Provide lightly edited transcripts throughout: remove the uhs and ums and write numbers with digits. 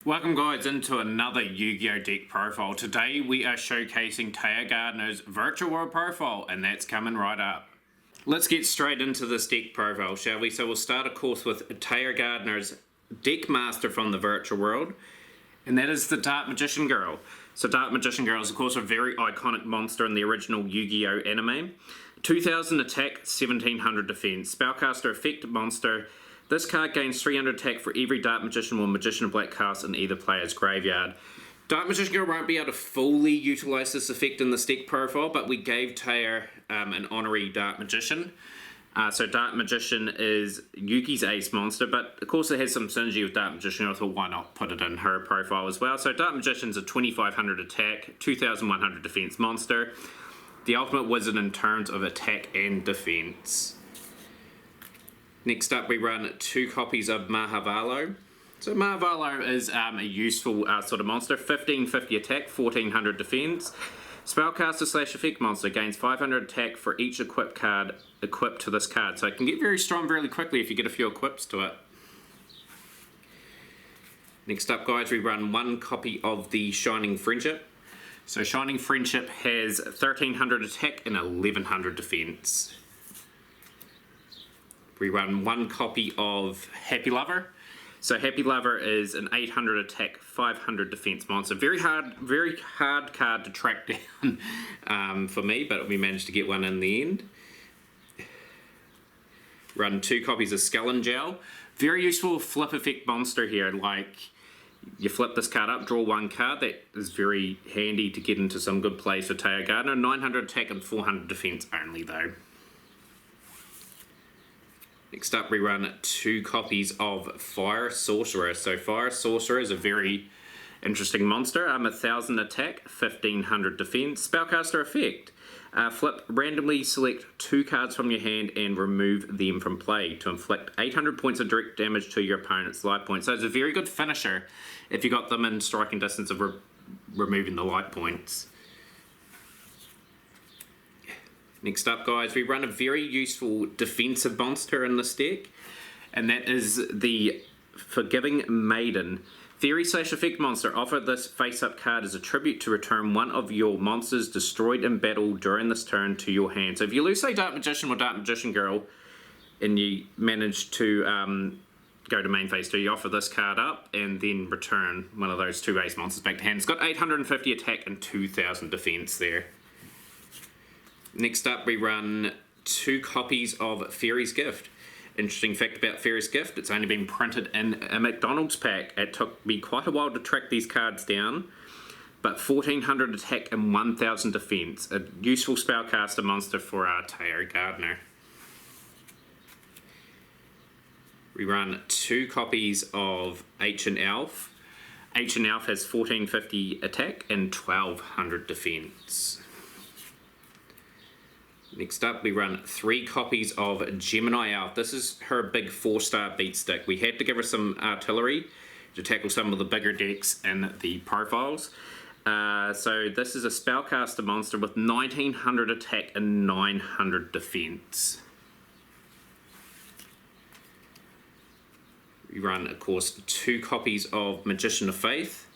Welcome guys into another Yu-Gi-Oh! Deck profile. Today we are showcasing Gardner's Virtual World profile, and that's coming right up. Let's get straight into this deck profile, shall we? So we'll start of course with Gardner's deck master from the Virtual World, and that is the Dark Magician Girl. So Dark Magician Girl is of course a very iconic monster in the original Yu-Gi-Oh! Anime. 2000 attack, 1700 defense. Spellcaster effect monster. This card gains 300 attack for every Dark Magician or Magician of Black cast in either player's graveyard. Dark Magician Girl won't be able to fully utilise this effect in the deck profile, but we gave Taya an honorary Dark Magician. So Dark Magician is Yuki's ace monster, but of course it has some synergy with Dark Magician. I thought why not put it in her profile as well. So Dark Magician's a 2500 attack, 2100 defense monster. The ultimate wizard in terms of attack and defense. Next up we run 2 copies of Mahavalo. So Mahavalo is a useful sort of monster. 1550 attack, 1400 defense. Spellcaster / effect monster gains 500 attack for each equipped card equipped to this card. So it can get very strong really quickly if you get a few equips to it. Next up guys, we run 1 copy of the Shining Friendship. So Shining Friendship has 1300 attack and 1100 defense. We run 1 copy of Happy Lover. So Happy Lover is an 800 attack, 500 defense monster. Very hard card to track down for me, but we managed to get one in the end. Run 2 copies of Skullangel. Very useful flip effect monster here. Like, you flip this card up, draw 1 card. That is very handy to get into some good plays for Taya Gardner. 900 attack and 400 defense only though. Next up we run 2 copies of Fire Sorcerer. So Fire Sorcerer is a very interesting monster. 1000 attack, 1500 defense. Spellcaster effect. Flip, randomly select 2 cards from your hand and remove them from play to inflict 800 points of direct damage to your opponent's life points. So it's a very good finisher if you got them in striking distance of removing the life points. Next up guys, we run a very useful defensive monster in this deck, and that is the Forgiving Maiden. Theory / effect monster. Offer this face-up card as a tribute to return 1 of your monsters destroyed in battle during this turn to your hand. So if you lose say Dark Magician or Dark Magician Girl and you manage to go to main phase 2, you offer this card up and then return one of those 2 ace monsters back to hand. It's got 850 attack and 2000 defense there. Next up we run 2 copies of Fairy's Gift. Interesting fact about Fairy's Gift, it's only been printed in a McDonald's pack. It took me quite a while to track these cards down, but 1400 attack and 1000 defense. A useful spellcaster monster for our Taya Gardner. We run 2 copies of Ancient Elf. Ancient Elf has 1450 attack and 1200 defense. Next up we run 3 copies of Gemini Elf. This is her big 4-star beat stick. We had to give her some artillery to tackle some of the bigger decks in the profiles. So this is a spellcaster monster with 1900 attack and 900 defense. We run of course 2 copies of Magician of Faith.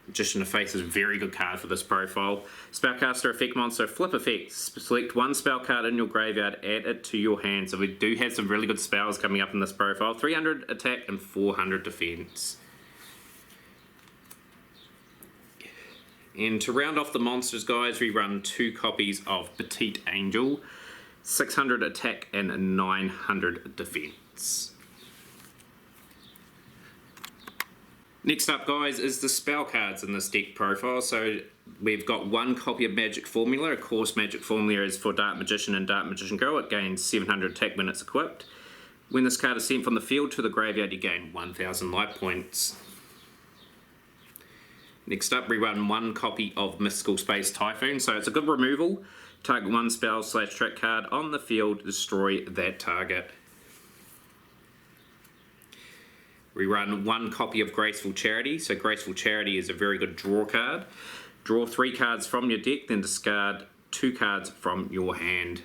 Magician of Faith is a very good card for this profile. Spellcaster effect monster, flip effect. Select 1 spell card in your graveyard, add it to your hand. So we do have some really good spells coming up in this profile. 300 attack and 400 defense. And to round off the monsters guys, we run 2 copies of Petite Angel. 600 attack and 900 defense. Next up guys is the spell cards in this deck profile. So we've got 1 copy of Magic Formula. Of course Magic Formula is for Dark Magician and Dark Magician Girl. It gains 700 attack when it's equipped. When this card is sent from the field to the graveyard you gain 1000 life points. Next up we run 1 copy of Mystical Space Typhoon. So it's a good removal. Target 1 spell / trick card on the field, destroy that target. We run 1 copy of Graceful Charity. So Graceful Charity is a very good draw card. Draw 3 cards from your deck, then discard 2 cards from your hand.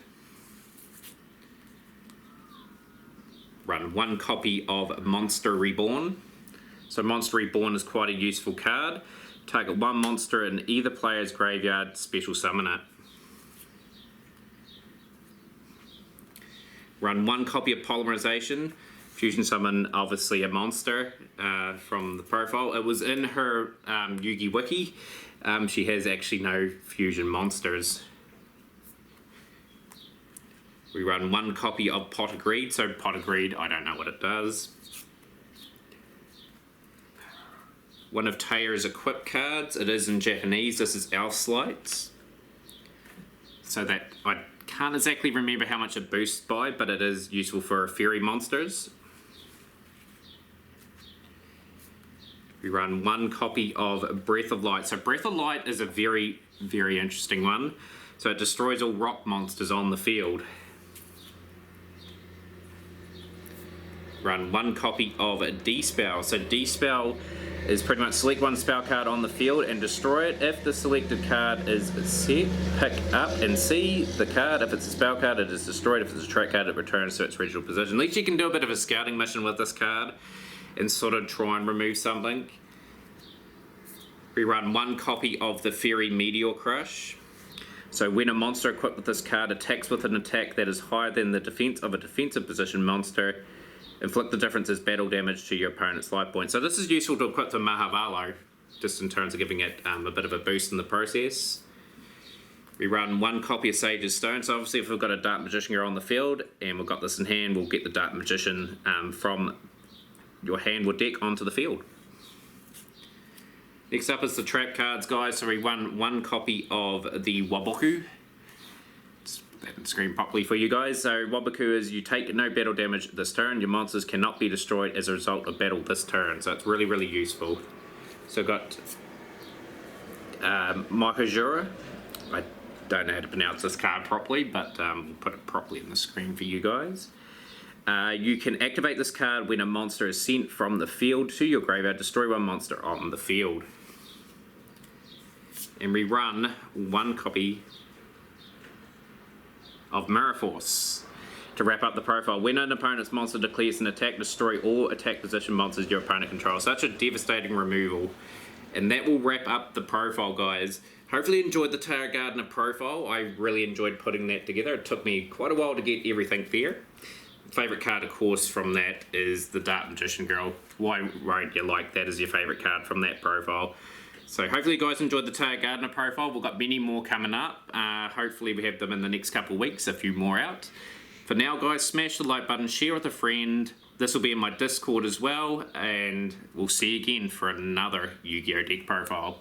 Run 1 copy of Monster Reborn. So Monster Reborn is quite a useful card. Target one monster in either player's graveyard, special summon it. Run one copy of Polymerization. Fusion summon, obviously a monster from the profile. It was in her Yugi wiki. She has actually no fusion monsters. We run one copy of Pot of Greed. So Pot of Greed, I don't know what it does. One of Taya's equip cards. It is in Japanese. This is Elfslights. So that I can't exactly remember how much it boosts by, but it is useful for fairy monsters. We run one copy of Breath of Light. So Breath of Light is a very, very interesting one. So it destroys all rock monsters on the field. Run one copy of D-Spell. So D-Spell is pretty much select one spell card on the field and destroy it. If the selected card is set, pick up and see the card. If it's a spell card, it is destroyed. If it's a trap card, it returns to its original position. At least you can do a bit of a scouting mission with this card and sort of try and remove something. We run one copy of the Fairy Meteor Crush. So when a monster equipped with this card attacks with an attack that is higher than the defense of a defensive position monster, inflict the difference as battle damage to your opponent's life point. So this is useful to equip the Mahavalo, just in terms of giving it a bit of a boost in the process. We run one copy of Sage's Stone. So obviously if we've got a Dark Magician Girl on the field and we've got this in hand, we'll get the Dark Magician from your hand or deck onto the field. Next up is the trap cards, guys. So we run one copy of the Waboku. That didn't screen properly for you guys. So Waboku is you take no battle damage this turn. Your monsters cannot be destroyed as a result of battle this turn. So it's really, really useful. So I've got Mahajura. I don't know how to pronounce this card properly, but we'll put it properly on the screen for you guys. You can activate this card when a monster is sent from the field to your graveyard. Destroy one monster on the field. And we run one copy of Mirror Force. To wrap up the profile, when an opponent's monster declares an attack, destroy all attack position monsters your opponent controls. Such a devastating removal. And that will wrap up the profile, guys. Hopefully you enjoyed the Taya Gardner profile. I really enjoyed putting that together. It took me quite a while to get everything there. Favourite card, of course, from that is the Dark Magician Girl. Why won't you like that as your favourite card from that profile? So hopefully you guys enjoyed the Taya Gardner profile. We've got many more coming up. Hopefully we have them in the next couple of weeks, a few more out. For now, guys, smash the like button, share with a friend. This will be in my Discord as well, and we'll see you again for another Yu-Gi-Oh! Deck profile.